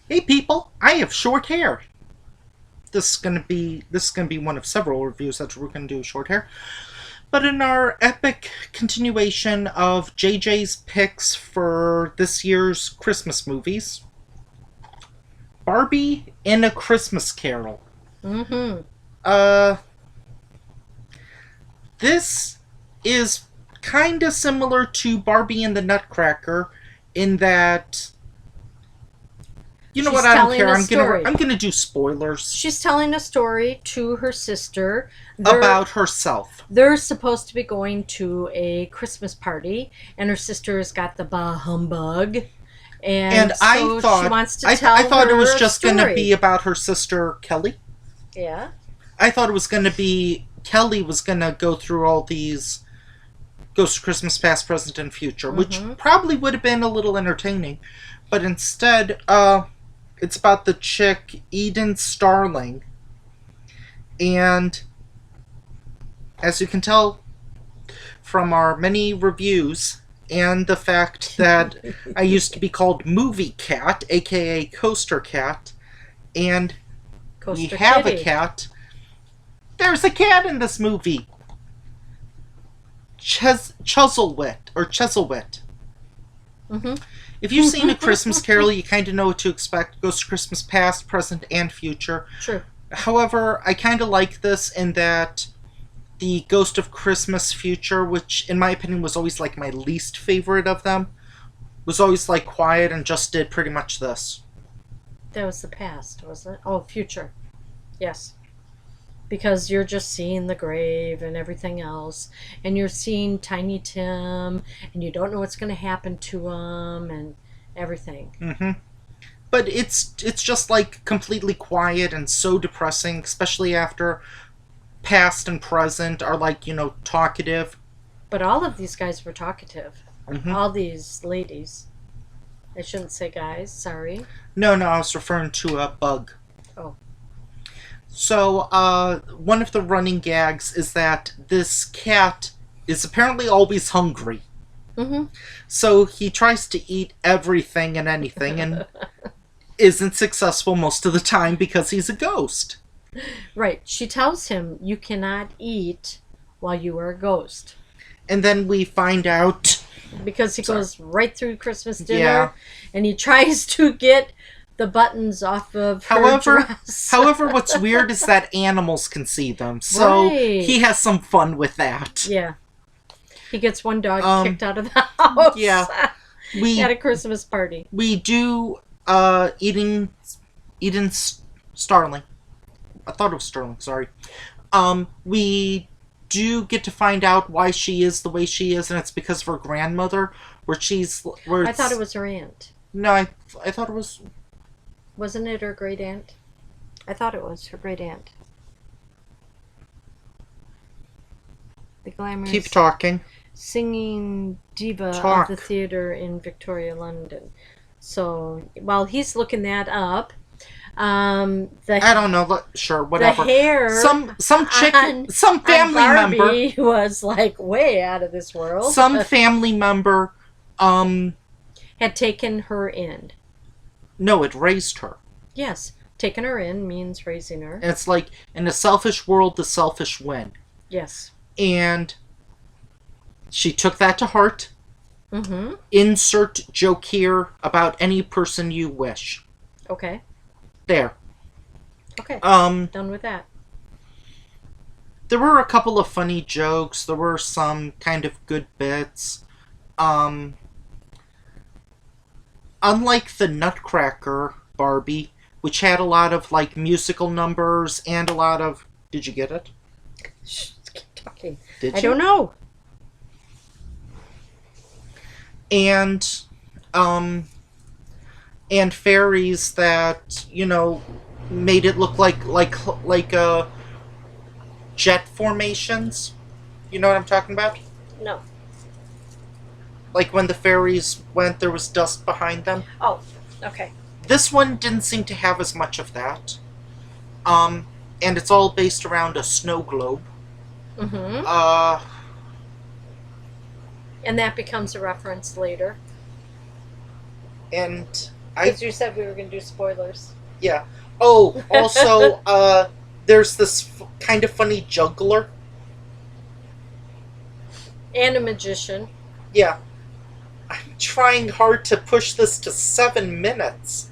Hey people, I have short hair. This is gonna be one of several reviews that we're gonna do short hair. But in our epic continuation of JJ's picks for this year's Christmas movies, Barbie in A Christmas Carol. Mm-hmm. Uh this is kinda similar to Barbie and the Nutcracker in that you know what, She's I don't telling care. a I'm story. gonna do spoilers She's telling a story to her sister. They're about herself. they're supposed to be going to a Christmas party, and her sister has got the bah humbug, And and I so she thought wants to I tell thought it was her a just going to be story. about her sister Kelly. Yeah. I thought it was going to be Kelly was going to go through all these Ghost of Christmas Past, Present, and Future, which Mm-hmm. probably would have been a little entertaining, but instead, it's about the chick Eden Starling, and as you can tell from our many reviews and the fact that I used to be called Movie Cat, aka Coaster Cat, and we Coaster have a Kitty. cat. There's a cat in this movie. Chuzzlewit. Mm-hmm. If you've seen A Christmas Carol, you kind of know what to expect. Goes to Christmas past, present, and future. True. However, I kind of like this in that the Ghost of Christmas Future, which in my opinion was always like my least favorite of them, was always like quiet and just did pretty much this. That was the past, wasn't it? Oh, future. Yes. Because you're just seeing the grave and everything else, and you're seeing Tiny Tim, and you don't know what's going to happen to him, and everything. Mm-hmm. But it's just like completely quiet and so depressing, especially after past and present are like talkative. But all of these guys were talkative. Mm-hmm. All these ladies. I shouldn't say guys, sorry. No, I was referring to a bug. Oh. So, one of the running gags is that this cat is apparently always hungry. Mm-hmm. So he tries to eat everything and anything and isn't successful most of the time because he's a ghost. Right. She tells him you cannot eat while you are a ghost. And then we find out. Because he Sorry. goes right through Christmas dinner, Yeah. and he tries to get the buttons off of her dress. However, what's weird is that animals can see them, so Right. he has some fun with that. Yeah. He gets one dog kicked out of the house. Yeah. We At a Christmas party. we do Eden Starling. I thought it was Sterling. Sorry. We do get to find out why she is the way she is, and it's because of her grandmother. I thought it was her aunt. No, I thought it was. Wasn't it her great aunt? I thought it was her great aunt. The glamorous Keep talking. singing diva Talk. of the theater in Victoria, London. So while he's looking that up, I the don't know. Sure, whatever. hair Some chick, on, some family on member, Barbie was like way out of this world. some family member. Had taken her in. No, it raised her. Yes, taking her in means raising her. And it's like in a selfish world, the selfish win, Yes. and she took that to heart. Mm-hmm. Insert joke here about any person you wish. Okay. There. Okay. There Done with that. were a couple of funny jokes. There were some kind of good bits. Unlike the Nutcracker Barbie, which had a lot of like musical numbers and a lot of. Did you get it? Shh, keep talking. Did I you? don't know. And and fairies that made it look like jet formations. You know what I'm talking about? No. Like when the fairies went, there was dust behind them. Oh, okay. This one didn't seem to have as much of that. And it's all based around a snow globe. Mm-hmm. And that becomes a reference later. And Because you said we were going to do spoilers. Yeah. Oh, also, there's this kind of funny juggler. And a magician. Yeah. I'm trying hard to push this to 7 minutes.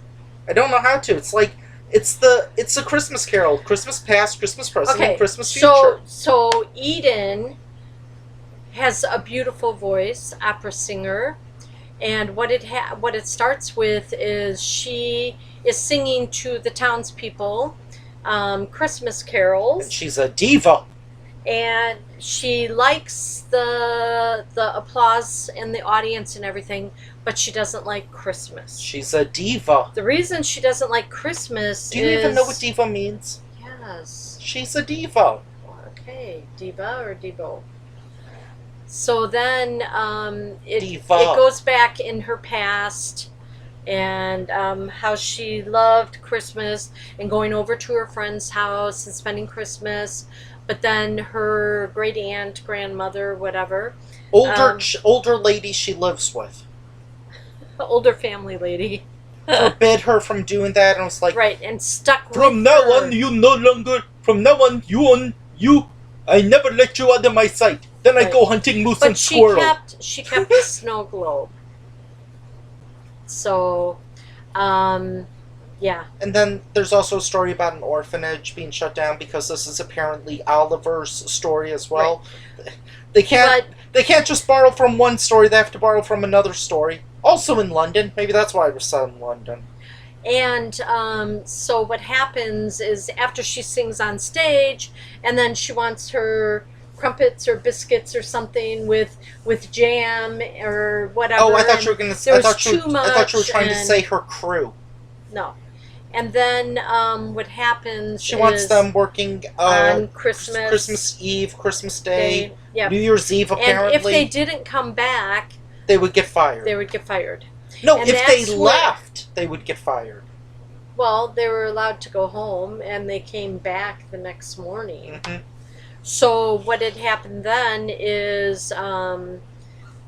I don't know how to. It's like it's a Christmas Carol, Christmas past, Christmas present, and Christmas future. So Eden has a beautiful voice, opera singer, and what it starts with is she is singing to the townspeople Christmas carols, And she's a diva. and she likes the applause in the audience and everything, but she doesn't like Christmas. She's a diva. The reason she doesn't like Christmas Do you even know what diva means? Yes. She's a diva. Okay, diva or devo. So then it goes back in her past and how she loved Christmas and going over to her friend's house and spending Christmas. But then her great aunt, grandmother, whatever. Older lady she lives with. Older family lady. Forbid her from doing that, and was like, right, and stuck with from now on, you no longer. From now on, you. I never let you out of my sight. Then I go hunting moose and squirrel. But she kept the snow globe. So, yeah. And then there's also a story about an orphanage being shut down because this is apparently Oliver's story as well. Right. They can't just borrow from one story. They have to borrow from another story. Also in London. Maybe that's why it was set in London. And so what happens is after she sings on stage, and then she wants her crumpets or biscuits or something with jam or whatever. Oh, I thought you were going to. I thought you were trying to say her crew. No. And then what happens she wants them working on Christmas Eve, Christmas Day, yep. New Year's Eve, apparently. And if they didn't come back, they would get fired. No, and if they left, they would get fired. Well, they were allowed to go home, and they came back the next morning. Mm-hmm. So what had happened then is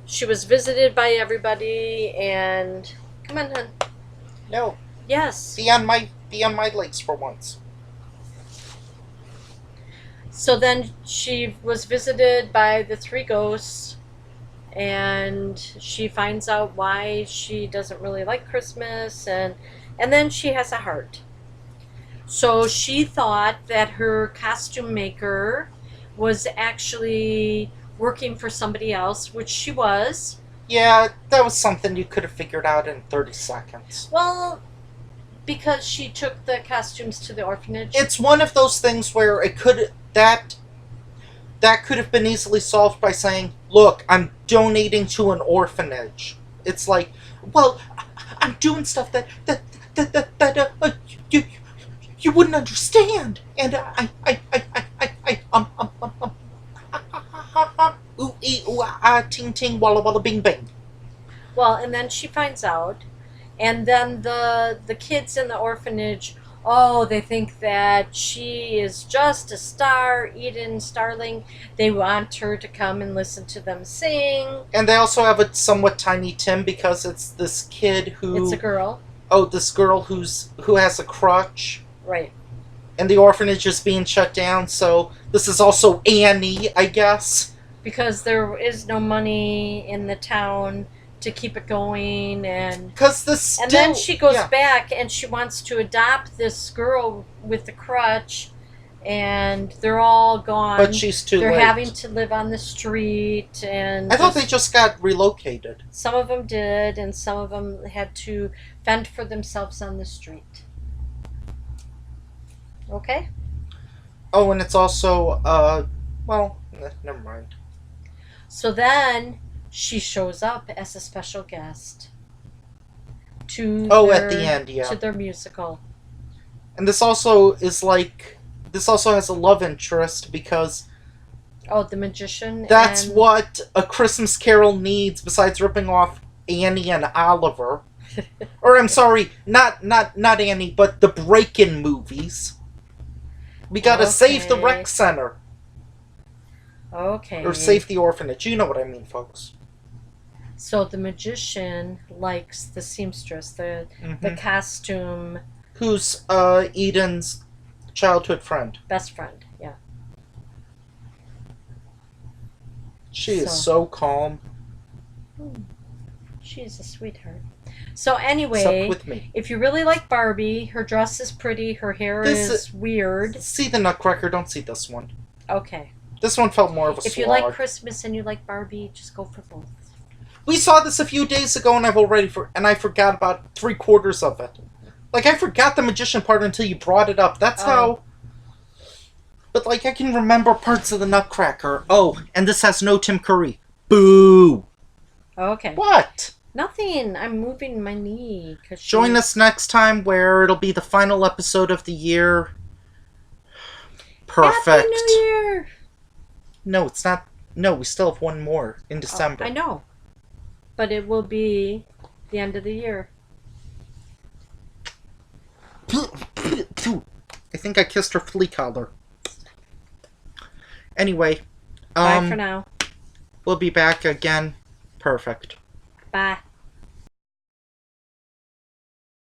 she was visited by everybody, and come on, hon. No. Yes. Be on my legs for once. So then she was visited by the 3 ghosts, and she finds out why she doesn't really like Christmas, and then she has a heart. So she thought that her costume maker was actually working for somebody else, which she was. Yeah, that was something you could have figured out in 30 seconds. Well, because she took the costumes to the orphanage. It's one of those things where it could that could have been easily solved by saying, "Look, I'm donating to an orphanage." It's like, well, I'm doing stuff that you wouldn't understand, and ooh ee ooh ah ting ting walla walla bing bing. Well, and then she finds out, and then the kids in the orphanage, they think that she is just a star, Eden Starling. They want her to come and listen to them sing. And they also have a somewhat Tiny Tim because it's this kid who... It's a girl. Oh, this girl who has a crutch. Right. And the orphanage is being shut down, so this is also Annie, I guess. Because there is no money in the town to keep it going, and then she goes back and she wants to adopt this girl with the crutch, and they're all gone. But she's too late. They're having to live on the street, and I thought they just got relocated. Some of them did, and some of them had to fend for themselves on the street. Okay? Oh, and it's also, never mind. So then she shows up as a special guest to at the end, yeah, to their musical. And this also has a love interest because the magician. That's what A Christmas Carol needs besides ripping off Annie and Oliver. Or I'm sorry, not Annie, but the Break-In movies. We gotta save the rec center. Okay. Or save the orphanage. You know what I mean, folks. So the magician likes the seamstress, the costume Who's Eden's childhood friend. best friend. Yeah. She is So so calm. she's a sweetheart. So Except anyway, with me. if you really like Barbie, her dress is pretty, her hair This is weird. See the Nutcracker, don't see this one. Okay. This one felt more of a If slog. you like Christmas and you like Barbie, just go for both. We saw this a few days ago, and I forgot about 3/4 of it. Like, I forgot the magician part until you brought it up. That's how. But like, I can remember parts of the Nutcracker. Oh, and this has no Tim Curry. Boo! Okay. What? Nothing. I'm moving my knee. Join us next time where it'll be the final episode of the year. Perfect. Happy New Year! No, it's not. No, we still have one more in December. I know. But it will be the end of the year. I think I kissed her flea collar. Anyway, Bye for now. We'll be back again. Perfect. Bye.